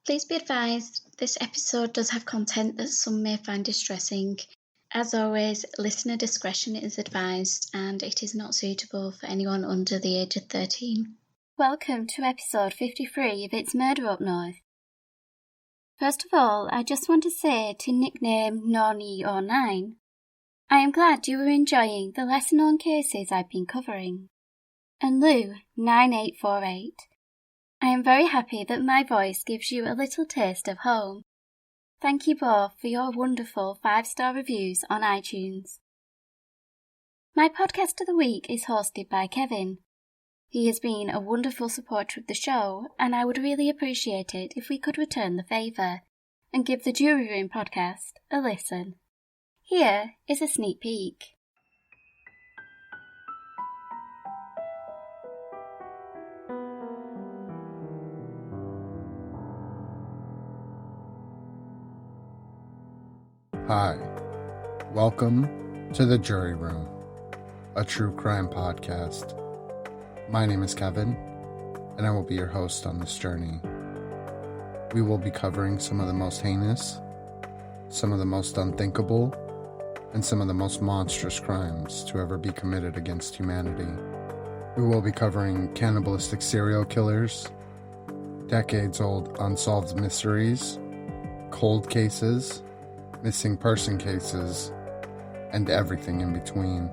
Please be advised, this episode does have content that some may find distressing. As always, listener discretion is advised and it is not suitable for anyone under the age of 13. Welcome to episode 53 of It's Murder Up North. First of all, I just want to say to nickname Noni09, I am glad you are enjoying the lesser known cases I've been covering. And Lou9848, I am very happy that my voice gives you a little taste of home. Thank you both for your wonderful 5-star reviews on iTunes. My podcast of the week is hosted by Kevin. He has been a wonderful supporter of the show, and I would really appreciate it if we could return the favour and give the Jury Room podcast a listen. Here is a sneak peek. Hi, welcome to the Jury Room, a true crime podcast. My name is Kevin, and I will be your host on this journey. We will be covering some of the most heinous, some of the most unthinkable, and some of the most monstrous crimes to ever be committed against humanity. We will be covering cannibalistic serial killers, decades-old unsolved mysteries, cold cases, missing person cases, and everything in between.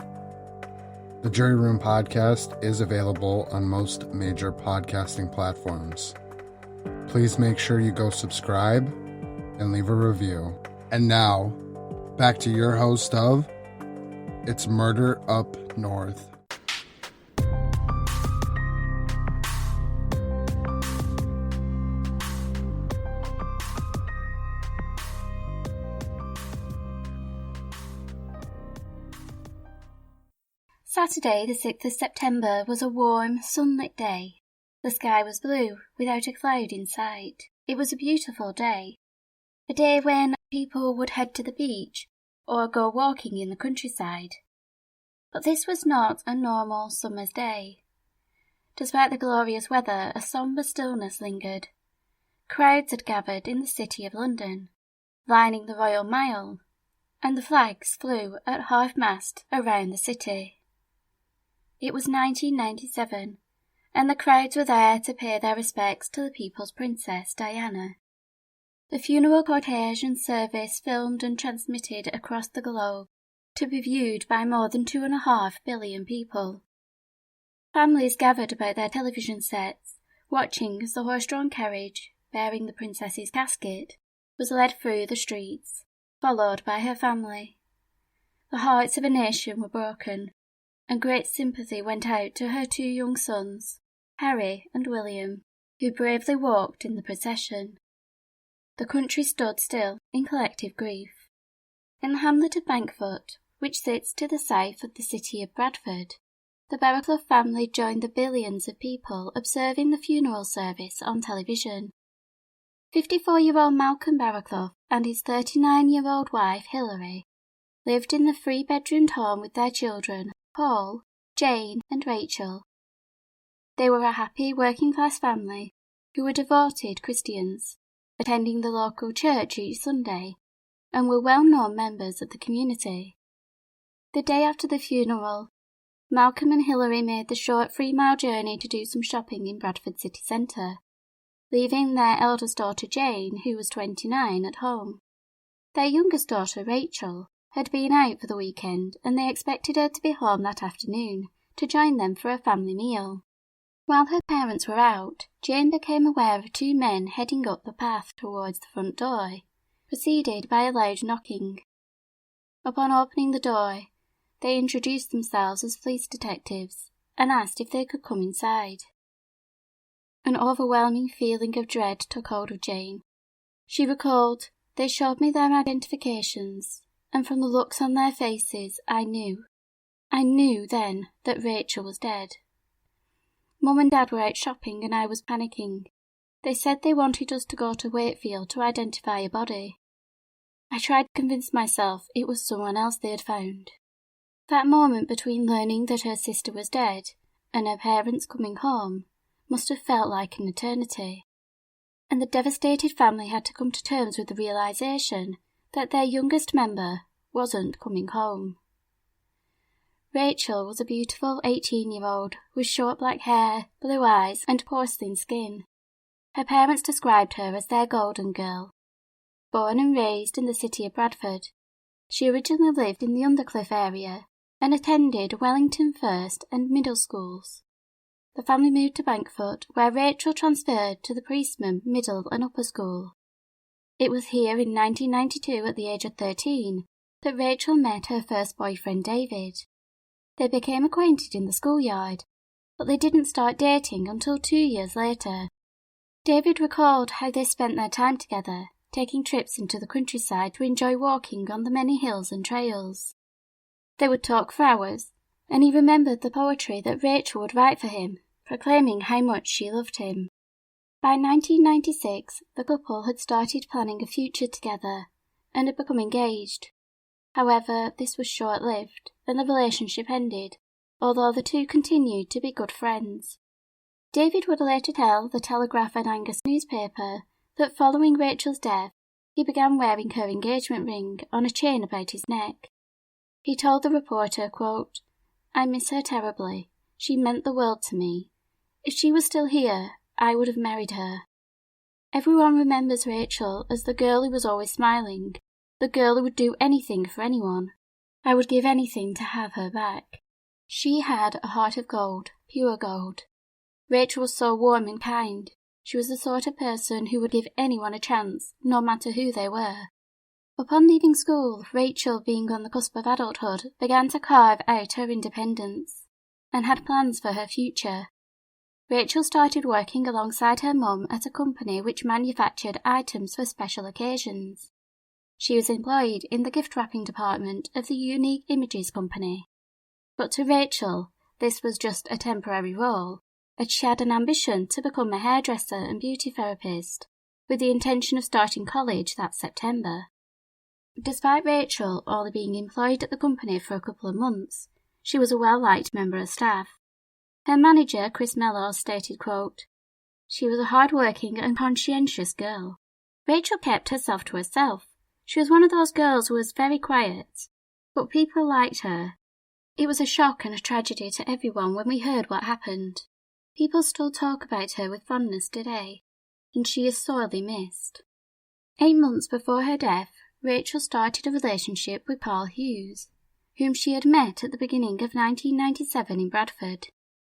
The Jury Room podcast is available on most major podcasting platforms. Please make sure you go subscribe and leave a review. And now, back to your host of It's Murder Up North. Saturday, the 6th of September, was a warm, sunlit day. The sky was blue, without a cloud in sight. It was a beautiful day. A day when people would head to the beach or go walking in the countryside. But this was not a normal summer's day. Despite the glorious weather, a sombre stillness lingered. Crowds had gathered in the city of London, lining the Royal Mile, and the flags flew at half-mast around the city. It was 1997, and the crowds were there to pay their respects to the people's princess, Diana. The funeral cortege and service filmed and transmitted across the globe to be viewed by more than 2.5 billion people. Families gathered about their television sets, watching as the horse-drawn carriage, bearing the princess's casket, was led through the streets, followed by her family. The hearts of a nation were broken, and great sympathy went out to her 2 young sons, Harry and William, who bravely walked in the procession. The country stood still in collective grief. In the hamlet of Bankfoot, which sits to the south of the city of Bradford, the Barraclough family joined the billions of people observing the funeral service on television. 54-year-old Malcolm Barraclough and his 39-year-old wife, Hilary, lived in the 3-bedroomed home with their children, Paul, Jane and Rachel. They were a happy working-class family who were devoted Christians, attending the local church each Sunday, and were well-known members of the community. The day after the funeral, Malcolm and Hilary made the short 3-mile journey to do some shopping in Bradford city centre, leaving their eldest daughter Jane, who was 29, at home. Their youngest daughter, Rachel, had been out for the weekend, and they expected her to be home that afternoon to join them for a family meal. While her parents were out, Jane became aware of 2 men heading up the path towards the front door, preceded by a loud knocking. Upon opening the door, they introduced themselves as police detectives and asked if they could come inside. An overwhelming feeling of dread took hold of Jane. She recalled, "They showed me their identifications, and from the looks on their faces, I knew then that Rachel was dead. Mum and Dad were out shopping and I was panicking. They said they wanted us to go to Wakefield to identify a body. I tried to convince myself it was someone else they had found. That moment between learning that her sister was dead and her parents coming home must have felt like an eternity. and the devastated family had to come to terms with the realisation that their youngest member wasn't coming home. Rachel was a beautiful 18-year-old with short black hair, blue eyes and porcelain skin. Her parents described her as their golden girl. Born and raised in the city of Bradford, she originally lived in the Undercliff area and attended Wellington First and Middle Schools. The family moved to Bankfoot, where Rachel transferred to the Priestman Middle and Upper School. It was here in 1992, at the age of 13, that Rachel met her first boyfriend David. They became acquainted in the schoolyard, but they didn't start dating until 2 years later. David recalled how they spent their time together, taking trips into the countryside to enjoy walking on the many hills and trails. They would talk for hours, and he remembered the poetry that Rachel would write for him, proclaiming how much she loved him. By 1996, the couple had started planning a future together and had become engaged. However, this was short-lived, and the relationship ended, although the two continued to be good friends. David would later tell the Telegraph and Angus newspaper that following Rachel's death, he began wearing her engagement ring on a chain about his neck. He told the reporter, quote, "I miss her terribly. She meant the world to me. If she was still here, I would have married her." Everyone remembers Rachel as the girl who was always smiling, the girl who would do anything for anyone. I would give anything to have her back. She had a heart of gold, pure gold. Rachel was so warm and kind. She was the sort of person who would give anyone a chance, no matter who they were. Upon leaving school, Rachel, being on the cusp of adulthood, began to carve out her independence, and had plans for her future. Rachel started working alongside her mum at a company which manufactured items for special occasions. She was employed in the gift wrapping department of the Unique Images Company. But to Rachel, this was just a temporary role, as she had an ambition to become a hairdresser and beauty therapist, with the intention of starting college that September. Despite Rachel only being employed at the company for a couple of months, she was a well-liked member of staff. Her manager, Chris Mello, stated, quote, "She was a hard-working and conscientious girl. Rachel kept herself to herself. She was one of those girls who was very quiet, but people liked her. It was a shock and a tragedy to everyone when we heard what happened. People still talk about her with fondness today, and she is sorely missed." 8 months before her death, Rachel started a relationship with Paul Hughes, whom she had met at the beginning of 1997 in Bradford.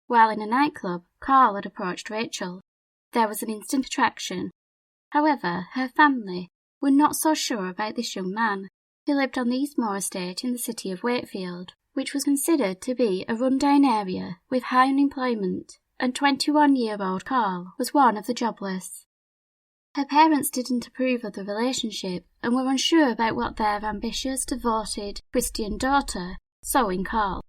While in a nightclub, Carl had approached Rachel. There was an instant attraction. However, her family were not so sure about this young man, who lived on the Eastmoor estate in the city of Wakefield, which was considered to be a run-down area with high unemployment, and 21-year-old Carl was one of the jobless. Her parents didn't approve of the relationship and were unsure about what their ambitious, devoted, Christian daughter saw in Carl.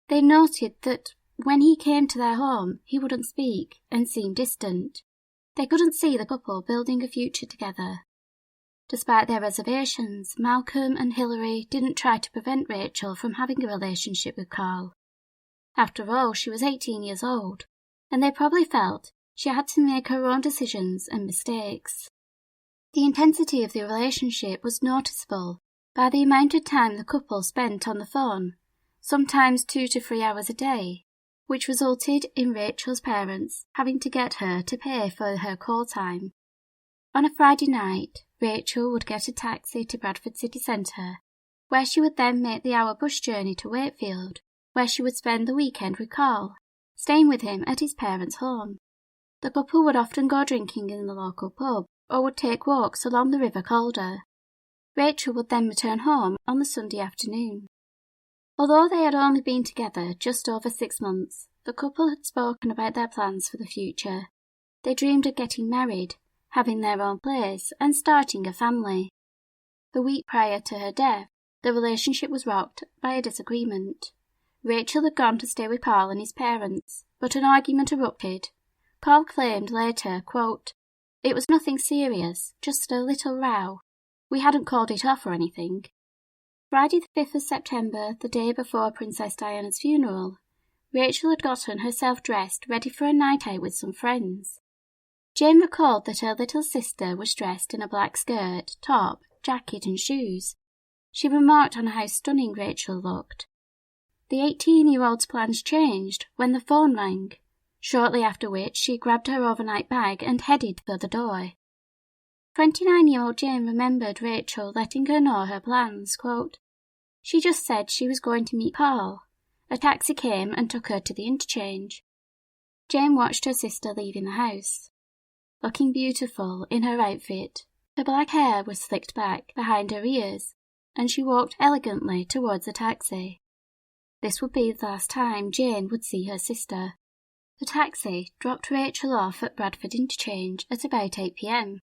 They noted that when he came to their home, he wouldn't speak and seemed distant. They couldn't see the couple building a future together. Despite their reservations, Malcolm and Hilary didn't try to prevent Rachel from having a relationship with Carl. After all, she was 18 years old, and they probably felt she had to make her own decisions and mistakes. The intensity of the relationship was noticeable by the amount of time the couple spent on the phone, sometimes 2 to 3 hours a day, which resulted in Rachel's parents having to get her to pay for her call time. On a Friday night, Rachel would get a taxi to Bradford city centre, where she would then make the hour bus journey to Wakefield, where she would spend the weekend with Carl, staying with him at his parents' home. The couple would often go drinking in the local pub, or would take walks along the River Calder. Rachel would then return home on the Sunday afternoon. Although they had only been together just over 6 months, the couple had spoken about their plans for the future. They dreamed of getting married, having their own place, and starting a family. The week prior to her death, the relationship was rocked by a disagreement. Rachel had gone to stay with Carl and his parents, but an argument erupted. Carl claimed later, quote, "It was nothing serious, just a little row. We hadn't called it off or anything." Friday the 5th of September, the day before Princess Diana's funeral, Rachel had gotten herself dressed ready for a night out with some friends. Jane recalled that her little sister was dressed in a black skirt, top, jacket and shoes. She remarked on how stunning Rachel looked. The 18-year-old's plans changed when the phone rang, shortly after which she grabbed her overnight bag and headed for the door. 29-year-old Jane remembered Rachel letting her know her plans, quote, "She just said she was going to meet Carl. A taxi came and took her to the interchange." Jane watched her sister leaving the house. Looking beautiful in her outfit, her black hair was slicked back behind her ears, and she walked elegantly towards the taxi. This would be the last time Jane would see her sister. The taxi dropped Rachel off at Bradford interchange at about 8 p.m.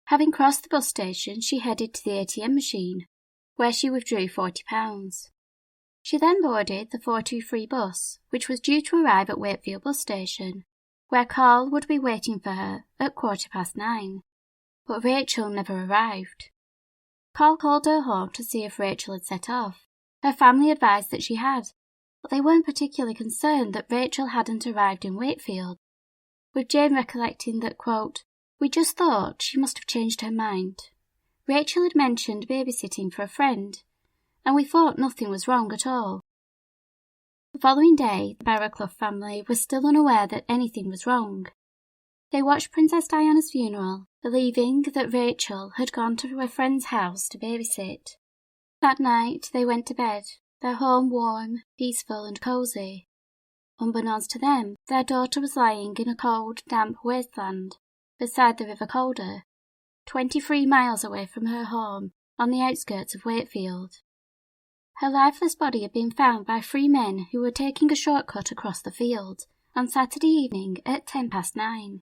Having crossed the bus station, she headed to the ATM machine, where she withdrew £40. She then boarded the 423 bus, which was due to arrive at Wakefield bus station, where Carl would be waiting for her at 9:15. But Rachel never arrived. Carl called her home to see if Rachel had set off. Her family advised that she had, but they weren't particularly concerned that Rachel hadn't arrived in Wakefield, with Jane recollecting that, quote, "We just thought she must have changed her mind. Rachel had mentioned babysitting for a friend, and we thought nothing was wrong at all." The following day, the Barraclough family was still unaware that anything was wrong. They watched Princess Diana's funeral, believing that Rachel had gone to a friend's house to babysit. That night they went to bed, their home warm, peaceful and cosy. Unbeknownst to them, their daughter was lying in a cold, damp wasteland beside the River Calder, 23 miles away from her home on the outskirts of Wakefield. Her lifeless body had been found by 3 men who were taking a shortcut across the field on Saturday evening at 9:10,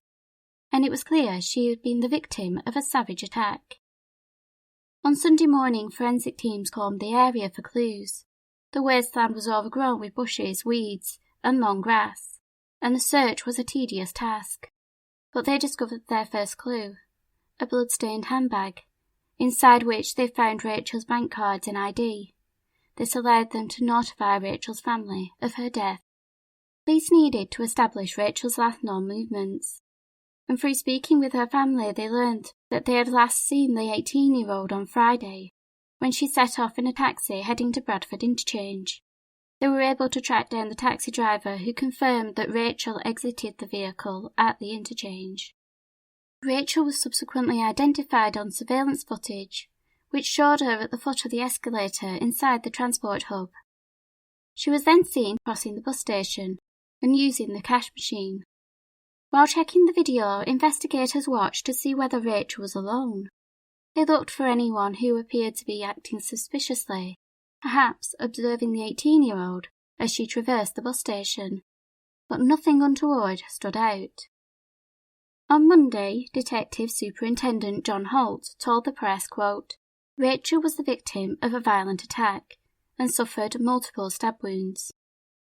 and it was clear she had been the victim of a savage attack. On Sunday morning, forensic teams combed the area for clues. The wasteland was overgrown with bushes, weeds, and long grass, and the search was a tedious task. But they discovered their first clue, a blood-stained handbag, inside which they found Rachel's bank cards and ID. This allowed them to notify Rachel's family of her death. Police needed to establish Rachel's last known movements, and through speaking with her family they learned that they had last seen the 18-year-old on Friday, when she set off in a taxi heading to Bradford interchange. They were able to track down the taxi driver, who confirmed that Rachel exited the vehicle at the interchange. Rachel was subsequently identified on surveillance footage, which showed her at the foot of the escalator inside the transport hub. She was then seen crossing the bus station and using the cash machine. While checking the video, investigators watched to see whether Rachel was alone. They looked for anyone who appeared to be acting suspiciously, perhaps observing the 18-year-old as she traversed the bus station, but nothing untoward stood out. On Monday, Detective Superintendent John Holt told the press, quote, "Rachel was the victim of a violent attack and suffered multiple stab wounds.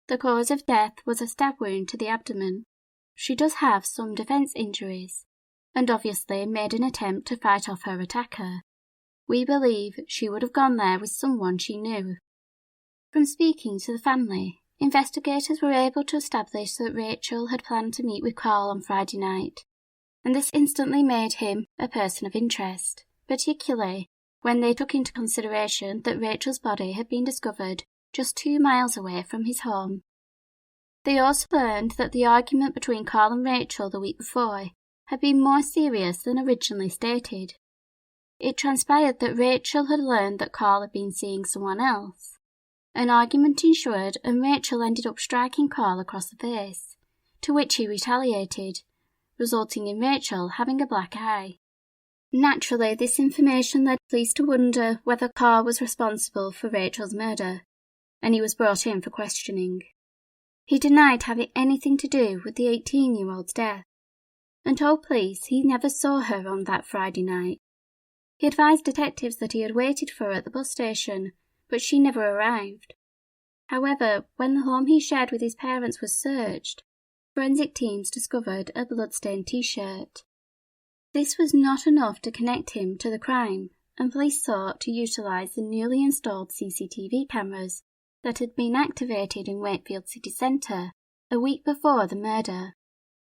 The cause of death was a stab wound to the abdomen. She does have some defense injuries, and obviously made an attempt to fight off her attacker. We believe she would have gone there with someone she knew." From speaking to the family, investigators were able to establish that Rachel had planned to meet with Carl on Friday night, and this instantly made him a person of interest, particularly when they took into consideration that Rachel's body had been discovered just 2 miles away from his home. They also learned that the argument between Carl and Rachel the week before had been more serious than originally stated. It transpired that Rachel had learned that Carl had been seeing someone else. An argument ensued, and Rachel ended up striking Carl across the face, to which he retaliated, resulting in Rachel having a black eye. Naturally, this information led police to wonder whether Carl was responsible for Rachel's murder, and he was brought in for questioning. He denied having anything to do with the 18-year-old's death, and told police he never saw her on that Friday night. He advised detectives that he had waited for her at the bus station, but she never arrived. However, when the home he shared with his parents was searched, forensic teams discovered a blood-stained T-shirt. This was not enough to connect him to the crime, and police sought to utilise the newly installed CCTV cameras that had been activated in Wakefield city centre a week before the murder.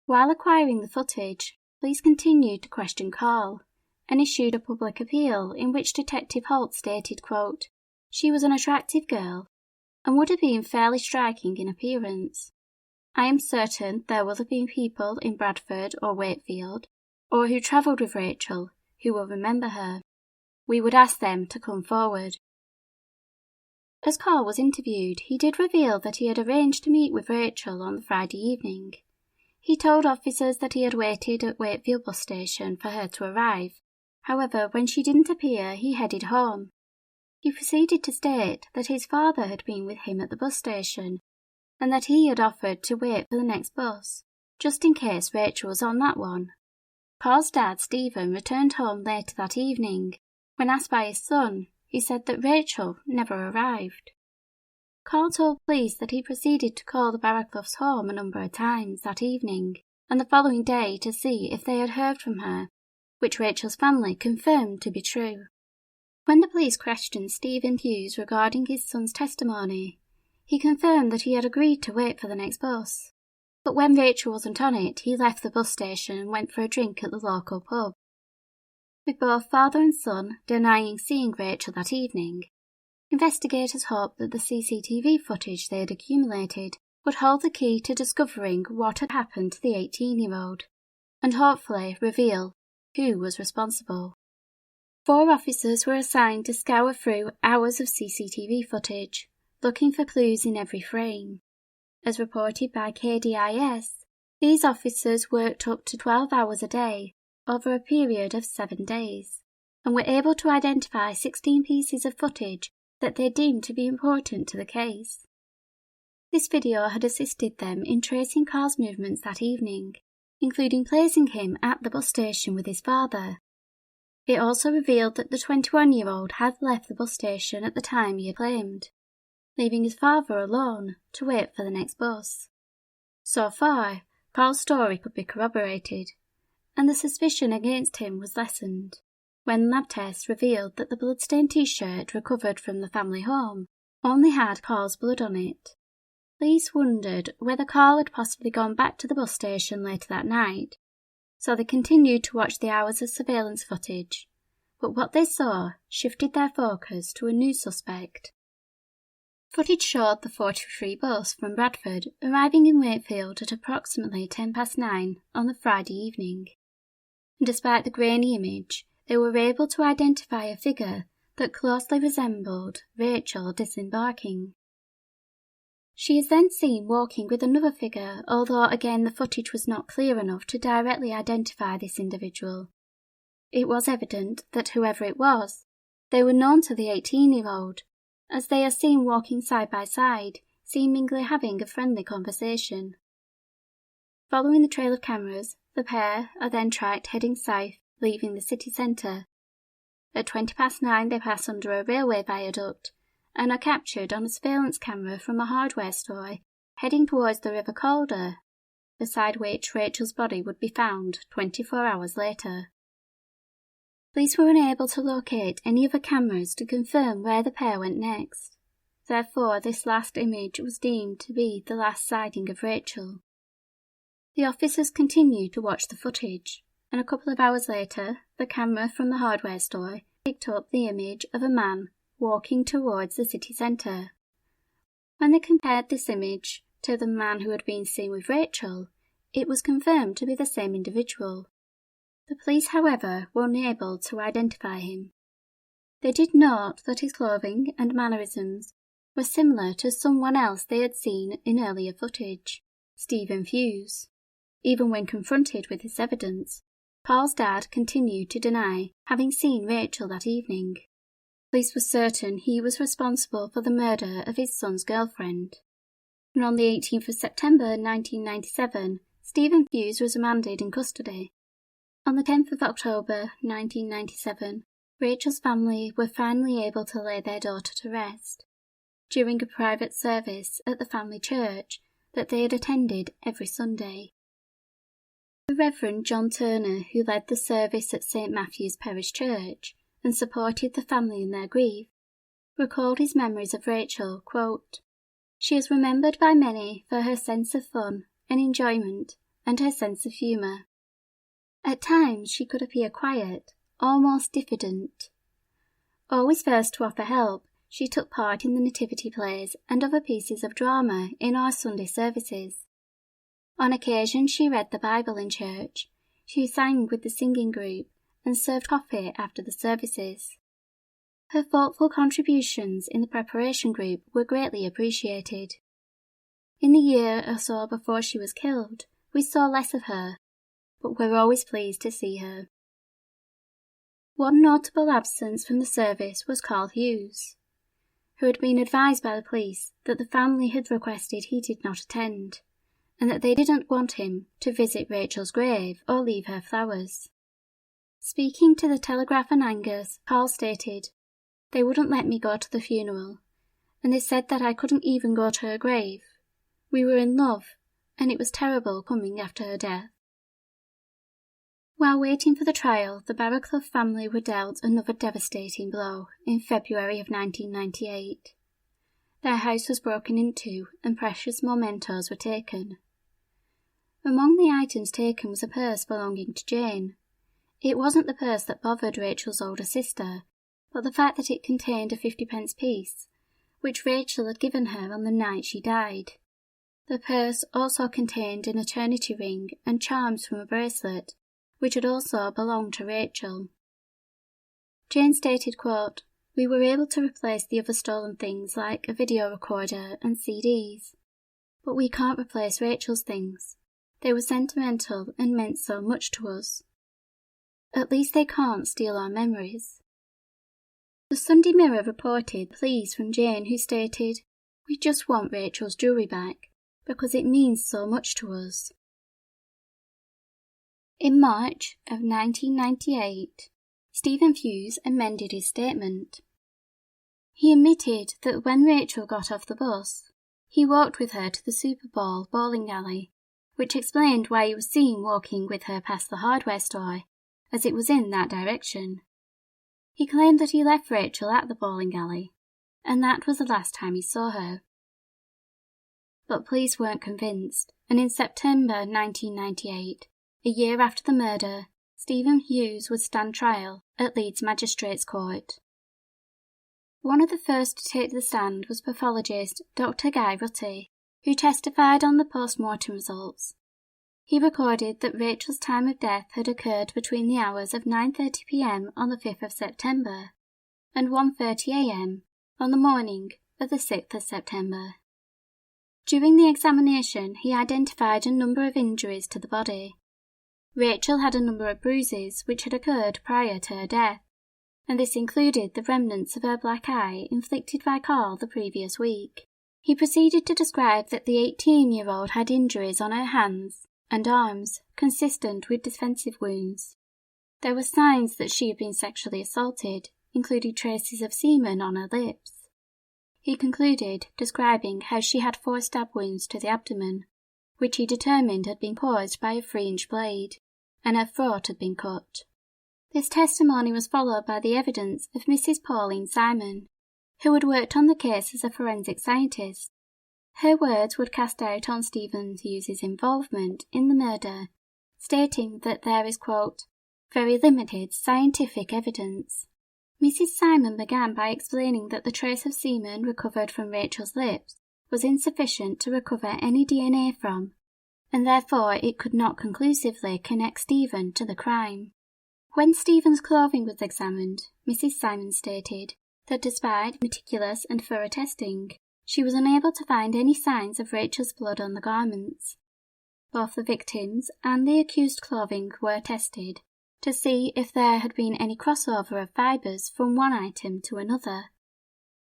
While acquiring the footage, police continued to question Carl and issued a public appeal in which Detective Holt stated, quote, "She was an attractive girl and would have been fairly striking in appearance. I am certain there will have been people in Bradford or Wakefield, or who travelled with Rachel, who will remember her. We would ask them to come forward." As Carl was interviewed, he did reveal that he had arranged to meet with Rachel on the Friday evening. He told officers that he had waited at Wakefield bus station for her to arrive. However, when she didn't appear, he headed home. He proceeded to state that his father had been with him at the bus station, and that he had offered to wait for the next bus, just in case Rachel was on that one. Carl's dad, Stephen, returned home later that evening. When asked by his son, he said that Rachel never arrived. Carl told police that he proceeded to call the Barracloughs home a number of times that evening and the following day to see if they had heard from her, which Rachel's family confirmed to be true. When the police questioned Stephen Hughes regarding his son's testimony, he confirmed that he had agreed to wait for the next bus. But when Rachel wasn't on it, he left the bus station and went for a drink at the local pub. With both father and son denying seeing Rachel that evening, investigators hoped that the CCTV footage they had accumulated would hold the key to discovering what had happened to the 18-year-old, and hopefully reveal who was responsible. 4 officers were assigned to scour through hours of CCTV footage, looking for clues in every frame. As reported by KDIS, these officers worked up to 12 hours a day over a period of 7 days, and were able to identify 16 pieces of footage that they deemed to be important to the case. This video had assisted them in tracing Carl's movements that evening, including placing him at the bus station with his father. It also revealed that the 21-year-old had left the bus station at the time he had claimed, leaving his father alone to wait for the next bus. So far, Carl's story could be corroborated, and the suspicion against him was lessened when lab tests revealed that the bloodstained t-shirt recovered from the family home only had Carl's blood on it. Police wondered whether Carl had possibly gone back to the bus station later that night, so they continued to watch the hours of surveillance footage, but what they saw shifted their focus to a new suspect. Footage showed the 43 bus from Bradford arriving in Wakefield at approximately 9:10 on the Friday evening. And despite the grainy image, they were able to identify a figure that closely resembled Rachel disembarking. She is then seen walking with another figure, although again the footage was not clear enough to directly identify this individual. It was evident that whoever it was, they were known to the 18-year-old, as they are seen walking side by side, seemingly having a friendly conversation. Following the trail of cameras, the pair are then tracked heading south, leaving the city centre. At 9:20 they pass under a railway viaduct and are captured on a surveillance camera from a hardware store heading towards the River Calder, beside which Rachel's body would be found 24 hours later. Police were unable to locate any other cameras to confirm where the pair went next. Therefore, this last image was deemed to be the last sighting of Rachel. The officers continued to watch the footage, and a couple of hours later, the camera from the hardware store picked up the image of a man walking towards the city centre. When they compared this image to the man who had been seen with Rachel, it was confirmed to be the same individual. The police, however, were unable to identify him. They did note that his clothing and mannerisms were similar to someone else they had seen in earlier footage, Stephen Hughes. Even when confronted with this evidence, Carl's dad continued to deny having seen Rachel that evening. Police were certain he was responsible for the murder of his son's girlfriend. And on the 18th of September 1997, Stephen Hughes was remanded in custody. On the 10th of October 1997, Rachel's family were finally able to lay their daughter to rest during a private service at the family church that they had attended every Sunday. The Reverend John Turner, who led the service at St. Matthew's Parish Church and supported the family in their grief, recalled his memories of Rachel, quote, "She is remembered by many for her sense of fun and enjoyment and her sense of humour. At times she could appear quiet, almost diffident. Always first to offer help, she took part in the nativity plays and other pieces of drama in our Sunday services. On occasion she read the Bible in church, she sang with the singing group and served coffee after the services. Her thoughtful contributions in the preparation group were greatly appreciated. In the year or so before she was killed, we saw less of her, but were always pleased to see her. One notable absence from the service was Carl Hughes, who had been advised by the police that the family had requested he did not attend, and that they didn't want him to visit Rachel's grave or leave her flowers. Speaking to the Telegraph and Angus, Carl stated, "They wouldn't let me go to the funeral, and they said that I couldn't even go to her grave. We were in love, and it was terrible coming after her death." While waiting for the trial, the Barraclough family were dealt another devastating blow in February of 1998. Their house was broken into and precious mementos were taken. Among the items taken was a purse belonging to Jane. It wasn't the purse that bothered Rachel's older sister, but the fact that it contained a 50-pence piece, which Rachel had given her on the night she died. The purse also contained an eternity ring and charms from a bracelet, which had also belonged to Rachel. Jane stated, quote, "We were able to replace the other stolen things like a video recorder and CDs, but we can't replace Rachel's things. They were sentimental and meant so much to us. At least they can't steal our memories." The Sunday Mirror reported pleas from Jane, who stated, "We just want Rachel's jewellery back, because it means so much to us." In March of 1998, Stephen Hughes amended his statement. He admitted that when Rachel got off the bus, he walked with her to the Super Bowl bowling alley, which explained why he was seen walking with her past the hardware store, as it was in that direction. He claimed that he left Rachel at the bowling alley, and that was the last time he saw her. But police weren't convinced, and in September 1998, a year after the murder, Stephen Hughes would stand trial at Leeds Magistrates Court. One of the first to take the stand was pathologist Dr. Guy Rutty, who testified on the post-mortem results. He recorded that Rachel's time of death had occurred between the hours of 9:30 p.m. on the 5th of September and 1:30 a.m. on the morning of the 6th of September. During the examination, he identified a number of injuries to the body. Rachel had a number of bruises which had occurred prior to her death, and this included the remnants of her black eye inflicted by Carl the previous week. He proceeded to describe that the 18-year-old had injuries on her hands and arms consistent with defensive wounds. There were signs that she had been sexually assaulted, including traces of semen on her lips. He concluded, describing how she had 4 stab wounds to the abdomen, which he determined had been caused by a 3-inch blade, and her throat had been cut. This testimony was followed by the evidence of Mrs. Pauline Simon, who had worked on the case as a forensic scientist. Her words would cast doubt on Stephen Hughes' involvement in the murder, stating that there is, quote, "very limited scientific evidence." Mrs. Simon began by explaining that the trace of semen recovered from Rachel's lips was insufficient to recover any DNA from, and therefore it could not conclusively connect Stephen to the crime. When Stephen's clothing was examined, Mrs. Simon stated that despite meticulous and thorough testing, she was unable to find any signs of Rachel's blood on the garments. Both the victims and the accused clothing were tested to see if there had been any crossover of fibres from one item to another.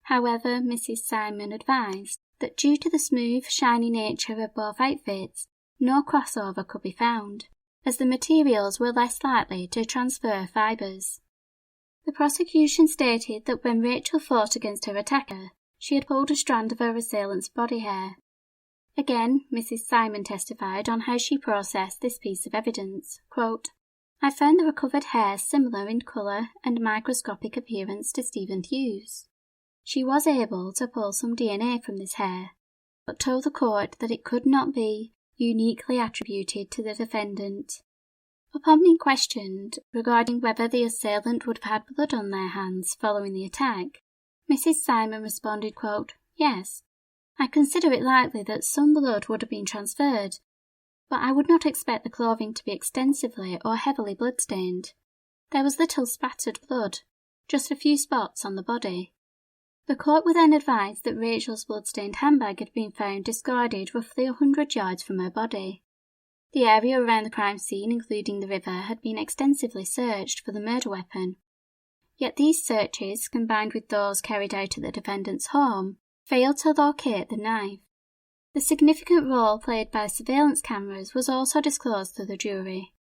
However, Mrs. Simon advised that due to the smooth, shiny nature of both outfits, no crossover could be found, as the materials were less likely to transfer fibres. The prosecution stated that when Rachel fought against her attacker, she had pulled a strand of her assailant's body hair. Again, Mrs. Simon testified on how she processed this piece of evidence. Quote, "I found the recovered hair similar in colour and microscopic appearance to Stephen Hughes. She was able to pull some DNA from this hair, but told the court that it could not be uniquely attributed to the defendant. Upon being questioned regarding whether the assailant would have had blood on their hands following the attack, Mrs. Simon responded, quote, "Yes, I consider it likely that some blood would have been transferred, but I would not expect the clothing to be extensively or heavily bloodstained. There was little spattered blood, just a few spots on the body." The court were then advised that Rachel's blood-stained handbag had been found discarded roughly 100 yards from her body. The area around the crime scene, including the river, had been extensively searched for the murder weapon. Yet these searches, combined with those carried out at the defendant's home, failed to locate the knife. The significant role played by surveillance cameras was also disclosed to the jury,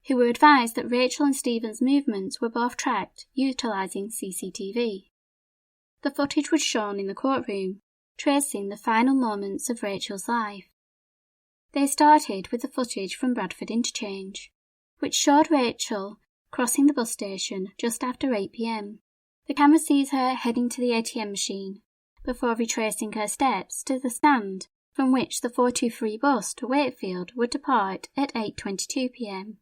who were advised that Rachel and Stephen's movements were both tracked utilising CCTV. The footage was shown in the courtroom, tracing the final moments of Rachel's life. They started with the footage from Bradford Interchange, which showed Rachel crossing the bus station just after 8 p.m. The camera sees her heading to the ATM machine, before retracing her steps to the stand from which the 423 bus to Wakefield would depart at 8:22 p.m.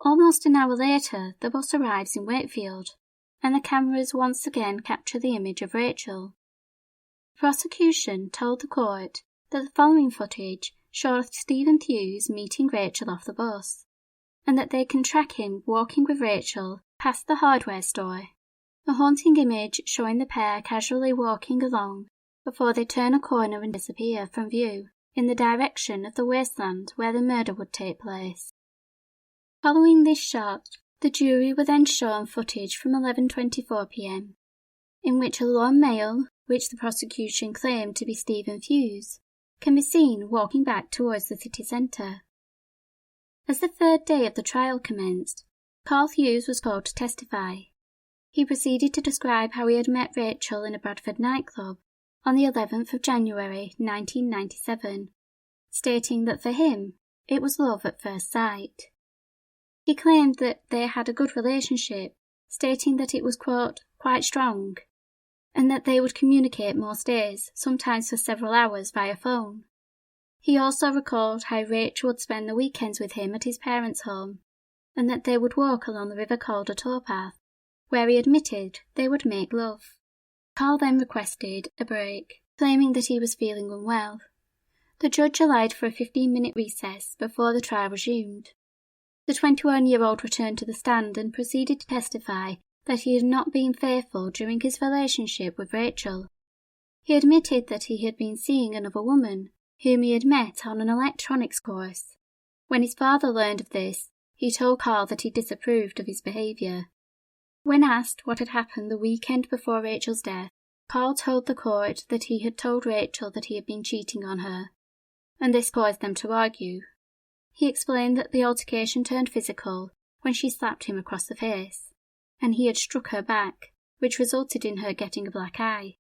Almost an hour later, the bus arrives in Wakefield, and the cameras once again capture the image of Rachel. The prosecution told the court that the following footage showed Stephen Hughes meeting Rachel off the bus, and that they can track him walking with Rachel past the hardware store, a haunting image showing the pair casually walking along before they turn a corner and disappear from view in the direction of the wasteland where the murder would take place. Following this shot, the jury were then shown footage from 11:24 p.m, in which a lone male, which the prosecution claimed to be Stephen Hughes, can be seen walking back towards the city centre. As the third day of the trial commenced, Carl Hughes was called to testify. He proceeded to describe how he had met Rachel in a Bradford nightclub on the 11th of January 1997, stating that for him it was love at first sight. He claimed that they had a good relationship, stating that it was, quote, "quite strong," and that they would communicate most days, sometimes for several hours via phone. He also recalled how Rachel would spend the weekends with him at his parents' home, and that they would walk along the river called a towpath, where he admitted they would make love. Carl then requested a break, claiming that he was feeling unwell. The judge allowed for a 15-minute recess before the trial resumed. The 21-year-old returned to the stand and proceeded to testify that he had not been faithful during his relationship with Rachel. He admitted that he had been seeing another woman, whom he had met on an electronics course. When his father learned of this, he told Carl that he disapproved of his behaviour. When asked what had happened the weekend before Rachel's death, Carl told the court that he had told Rachel that he had been cheating on her, and this caused them to argue. He explained that the altercation turned physical when she slapped him across the face, and he had struck her back, which resulted in her getting a black eye.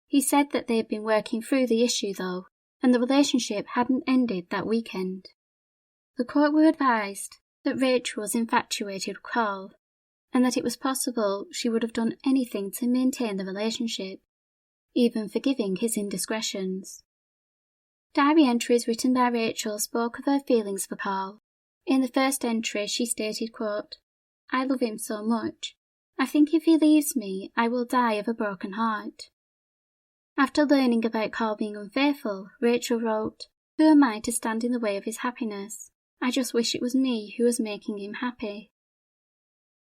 He said that they had been working through the issue though, and the relationship hadn't ended that weekend. The court were advised that Rachel was infatuated with Carl, and that it was possible she would have done anything to maintain the relationship, even forgiving his indiscretions. Diary entries written by Rachel spoke of her feelings for Carl. In the first entry she stated, quote, "I love him so much. I think if he leaves me, I will die of a broken heart." After learning about Carl being unfaithful, Rachel wrote, "Who am I to stand in the way of his happiness? I just wish it was me who was making him happy."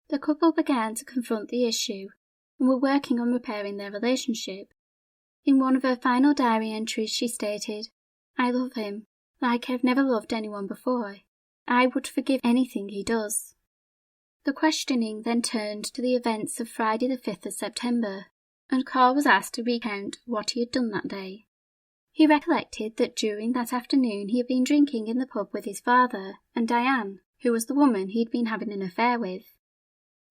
The couple began to confront the issue and were working on repairing their relationship. In one of her final diary entries she stated, "I love him, like I've never loved anyone before. I would forgive anything he does." The questioning then turned to the events of Friday the 5th of September, and Carl was asked to recount what he had done that day. He recollected that during that afternoon he had been drinking in the pub with his father and Diane, who was the woman he had been having an affair with.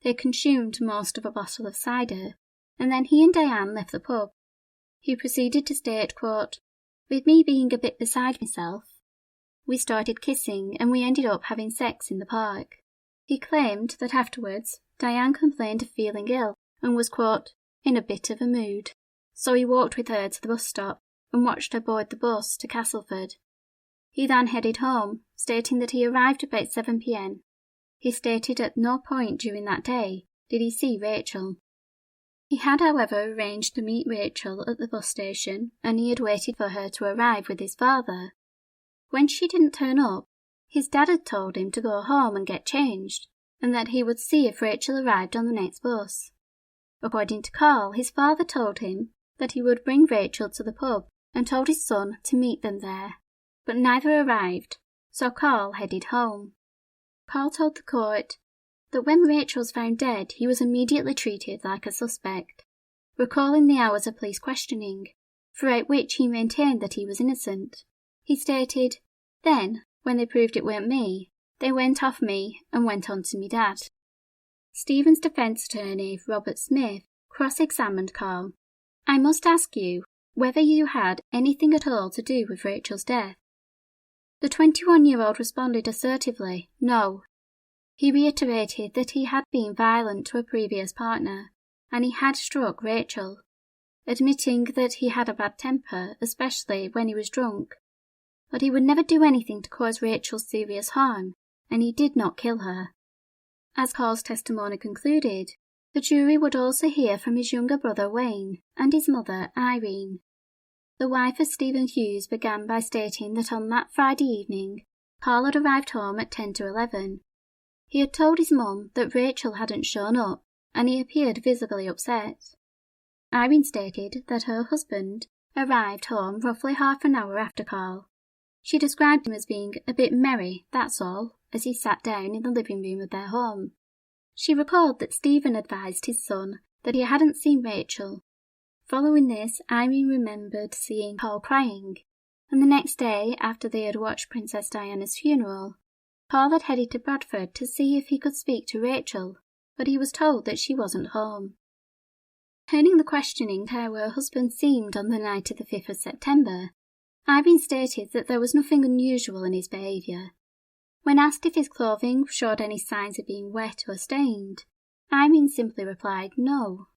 They consumed most of a bottle of cider, and then he and Diane left the pub. He proceeded to state, quote, "With me being a bit beside myself, we started kissing and we ended up having sex in the park." He claimed that afterwards Diane complained of feeling ill and was, quote, "in a bit of a mood," so he walked with her to the bus stop and watched her board the bus to Castleford. He then headed home, stating that he arrived about 7 p.m. He stated at no point during that day did he see Rachel. He had, however, arranged to meet Rachel at the bus station, and he had waited for her to arrive with his father. When she didn't turn up, his dad had told him to go home and get changed, and that he would see if Rachel arrived on the next bus. According to Carl, his father told him that he would bring Rachel to the pub and told his son to meet them there, but neither arrived, so Carl headed home. Carl told the court that when Rachel was found dead, he was immediately treated like a suspect, recalling the hours of police questioning, throughout which he maintained that he was innocent. He stated, "Then, when they proved it weren't me, they went off me and went on to me dad." Stephen's defence attorney, Robert Smith, cross-examined Carl. "I must ask you whether you had anything at all to do with Rachel's death." The 21-year-old responded assertively, "No." He reiterated that he had been violent to a previous partner, and he had struck Rachel, admitting that he had a bad temper, especially when he was drunk. But he would never do anything to cause Rachel serious harm, and he did not kill her. As Carl's testimony concluded, the jury would also hear from his younger brother Wayne and his mother Irene. The wife of Stephen Hughes began by stating that on that Friday evening, Carl had arrived home at 10 to 11. He had told his mum that Rachel hadn't shown up, and he appeared visibly upset. Irene stated that her husband arrived home roughly half an hour after Carl. She described him as being a bit merry, that's all, as he sat down in the living room of their home. She recalled that Stephen advised his son that he hadn't seen Rachel. Following this, Irene remembered seeing Carl crying, and the next day, after they had watched Princess Diana's funeral, Carl had headed to Bradford to see if he could speak to Rachel, but he was told that she wasn't home. Turning the questioning to how her husband seemed on the night of the 5th of September, Irene stated that there was nothing unusual in his behaviour. When asked if his clothing showed any signs of being wet or stained, Irene simply replied no.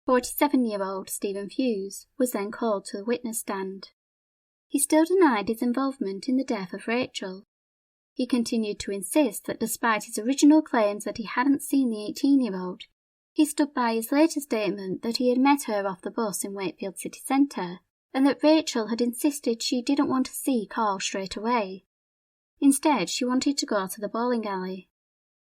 47-year-old Stephen Hughes was then called to the witness stand. He still denied his involvement in the death of Rachel. He continued to insist that despite his original claims that he hadn't seen the 18-year-old, he stood by his later statement that he had met her off the bus in Wakefield city centre, and that Rachel had insisted she didn't want to see Carl straight away. Instead, she wanted to go to the bowling alley.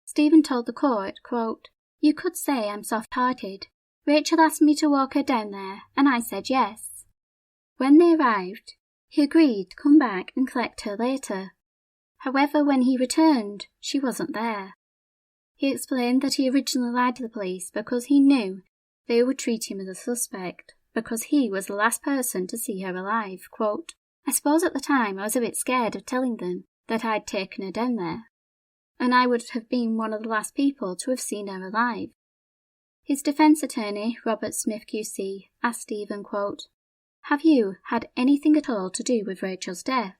Stephen told the court, quote, "You could say I'm soft-hearted. Rachel asked me to walk her down there, and I said yes." When they arrived, he agreed to come back and collect her later. However, when he returned, she wasn't there. He explained that he originally lied to the police because he knew they would treat him as a suspect, because he was the last person to see her alive. Quote, "I suppose at the time I was a bit scared of telling them that I'd taken her down there, and I would have been one of the last people to have seen her alive." His defence attorney, Robert Smith QC, asked Stephen, quote, "Have you had anything at all to do with Rachel's death?"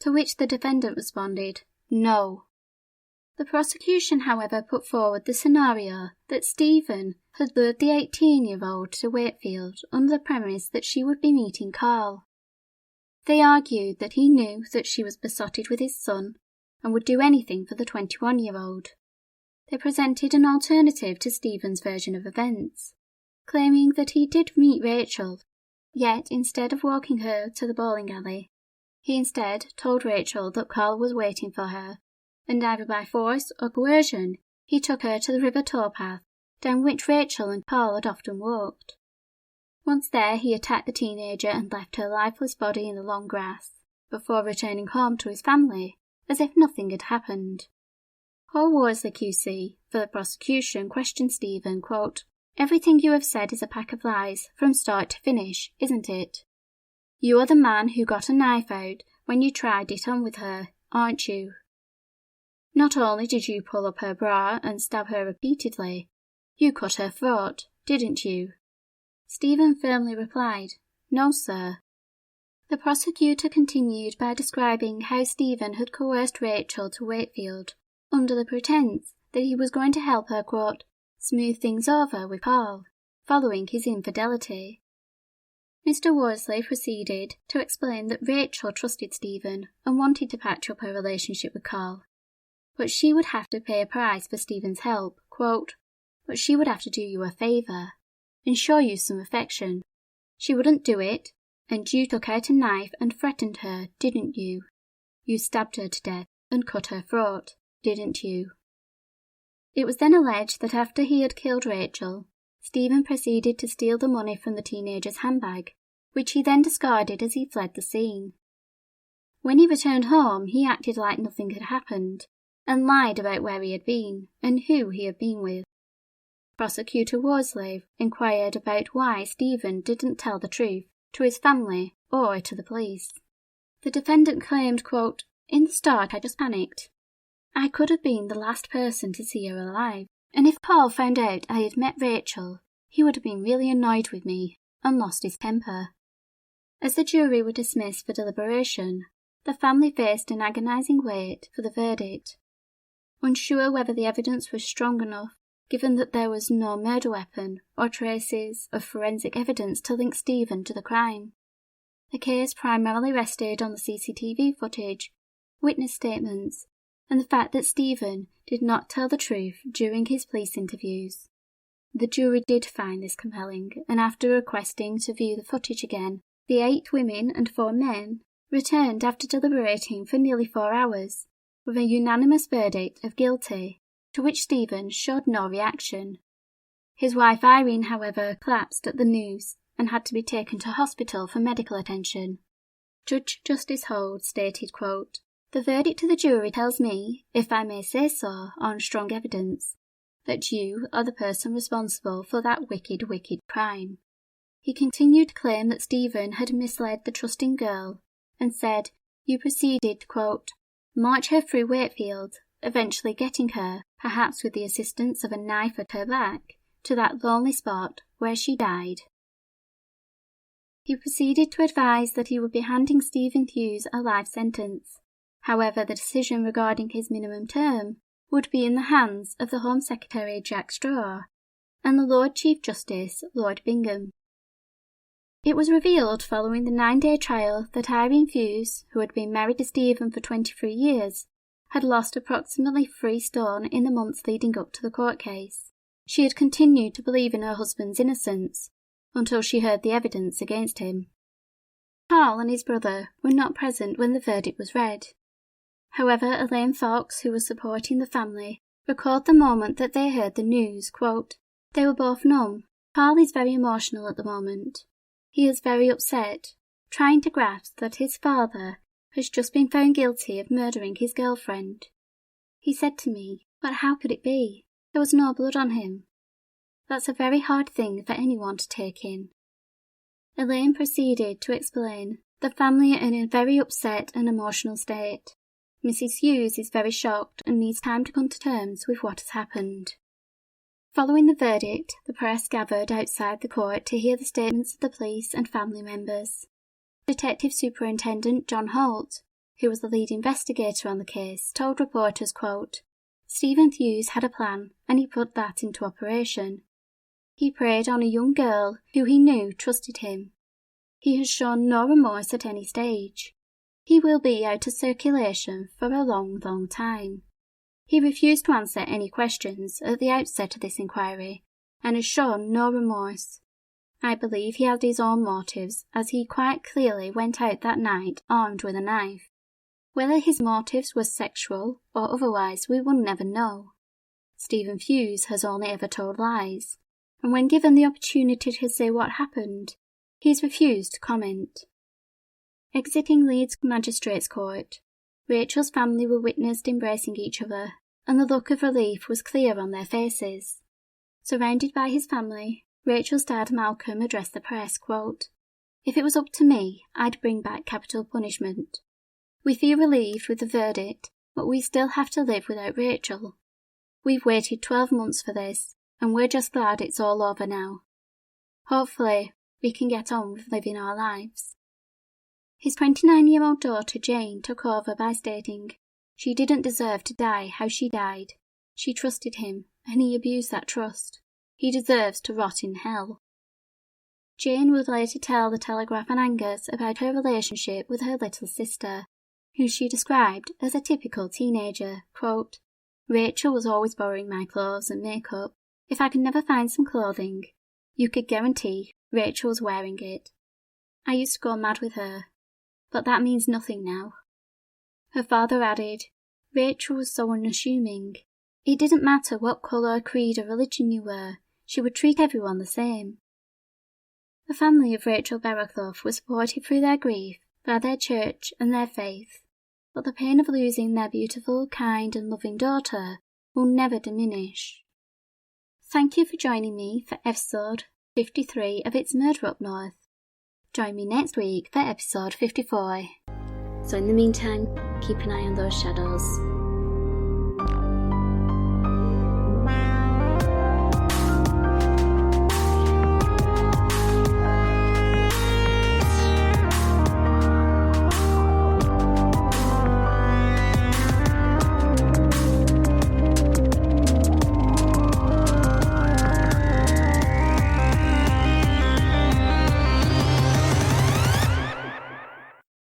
To which the defendant responded, "No." The prosecution, however, put forward the scenario that Stephen had lured the 18-year-old to Wakefield under the premise that she would be meeting Carl. They argued that he knew that she was besotted with his son and would do anything for the 21-year-old. They presented an alternative to Stephen's version of events, claiming that he did meet Rachel, yet instead of walking her to the bowling alley, he instead told Rachel that Carl was waiting for her, and either by force or coercion he took her to the river towpath, down which Rachel and Carl had often walked. Once there, he attacked the teenager and left her lifeless body in the long grass, before returning home to his family, as if nothing had happened. Paul Worsley QC, for the prosecution, questioned Stephen, quote, "Everything you have said is a pack of lies, from start to finish, isn't it? You are the man who got a knife out when you tried it on with her, aren't you? Not only did you pull up her bra and stab her repeatedly, you cut her throat, didn't you?" Stephen firmly replied, "No, sir." The prosecutor continued by describing how Stephen had coerced Rachel to Wakefield under the pretence that he was going to help her, quote, "smooth things over with Carl, following his infidelity." Mr. Worsley proceeded to explain that Rachel trusted Stephen and wanted to patch up her relationship with Carl, but she would have to pay a price for Stephen's help, quote, but she would have to do you a favour and show you some affection. She wouldn't do it, and you took out a knife and threatened her, didn't you? You stabbed her to death and cut her throat, didn't you? It was then alleged that after he had killed Rachel, Stephen proceeded to steal the money from the teenager's handbag, which he then discarded as he fled the scene. When he returned home, he acted like nothing had happened, and lied about where he had been and who he had been with. Prosecutor Worsley inquired about why Stephen didn't tell the truth to his family or to the police. The defendant claimed, quote, in the start I just panicked. I could have been the last person to see her alive, and if Paul found out I had met Rachel, he would have been really annoyed with me and lost his temper. As the jury were dismissed for deliberation, the family faced an agonising wait for the verdict. Unsure whether the evidence was strong enough, given that there was no murder weapon or traces of forensic evidence to link Stephen to the crime. The case primarily rested on the CCTV footage, witness statements, and the fact that Stephen did not tell the truth during his police interviews. The jury did find this compelling, and after requesting to view the footage again, the 8 women and 4 men returned after deliberating for nearly 4 hours, with a unanimous verdict of guilty, to which Stephen showed no reaction. His wife Irene, however, collapsed at the news and had to be taken to hospital for medical attention. Judge Justice Hold stated, quote, the verdict to the jury tells me, if I may say so on strong evidence, that you are the person responsible for that wicked, wicked crime. He continued to claim that Stephen had misled the trusting girl and said, you proceeded, quote, march her through Wakefield, eventually getting her, perhaps with the assistance of a knife at her back, to that lonely spot where she died. He proceeded to advise that he would be handing Stephen Hughes a life sentence. However, the decision regarding his minimum term would be in the hands of the Home Secretary Jack Straw and the Lord Chief Justice Lord Bingham. It was revealed following the 9-day trial that Irene Hughes, who had been married to Stephen for 23 years, had lost approximately 3 stone in the months leading up to the court case. She had continued to believe in her husband's innocence until she heard the evidence against him. Carl and his brother were not present when the verdict was read. However, Elaine Fox, who was supporting the family, recalled the moment that they heard the news, quote, they were both numb. Carl is very emotional at the moment. He is very upset, trying to grasp that his father has just been found guilty of murdering his girlfriend. He said to me, but how could it be? There was no blood on him. That's a very hard thing for anyone to take in. Elaine proceeded to explain the family are in a very upset and emotional state. Mrs. Hughes is very shocked and needs time to come to terms with what has happened. Following the verdict, the press gathered outside the court to hear the statements of the police and family members. Detective Superintendent John Holt, who was the lead investigator on the case, told reporters, quote, Stephen Hughes had a plan and he put that into operation. He preyed on a young girl who he knew trusted him. He has shown no remorse at any stage. He will be out of circulation for a long, long time. He refused to answer any questions at the outset of this inquiry and has shown no remorse. I believe he had his own motives, as he quite clearly went out that night armed with a knife. Whether his motives were sexual or otherwise we will never know. Stephen Hughes has only ever told lies, and when given the opportunity to say what happened, he's refused to comment. Exiting Leeds Magistrates Court, Rachel's family were witnessed embracing each other, and the look of relief was clear on their faces. Surrounded by his family, Rachel's dad Malcolm addressed the press, quote, if it was up to me, I'd bring back capital punishment. We feel relieved with the verdict, but we still have to live without Rachel. We've waited 12 months for this, and we're just glad it's all over now. Hopefully, we can get on with living our lives. His 29-year-old daughter Jane took over by stating, she didn't deserve to die how she died. She trusted him, and he abused that trust. He deserves to rot in hell. Jane would later tell the Telegraph and Angus about her relationship with her little sister, who she described as a typical teenager. Quote, Rachel was always borrowing my clothes and makeup. If I could never find some clothing, you could guarantee Rachel was wearing it. I used to go mad with her, but that means nothing now. Her father added, Rachel was so unassuming. It didn't matter what colour, creed or religion you were, she would treat everyone the same. The family of Rachel Barraclough was supported through their grief by their church and their faith, but the pain of losing their beautiful, kind and loving daughter will never diminish. Thank you for joining me for episode 53 of It's Murder Up North. Join me next week for episode 54. So in the meantime, keep an eye on those shadows.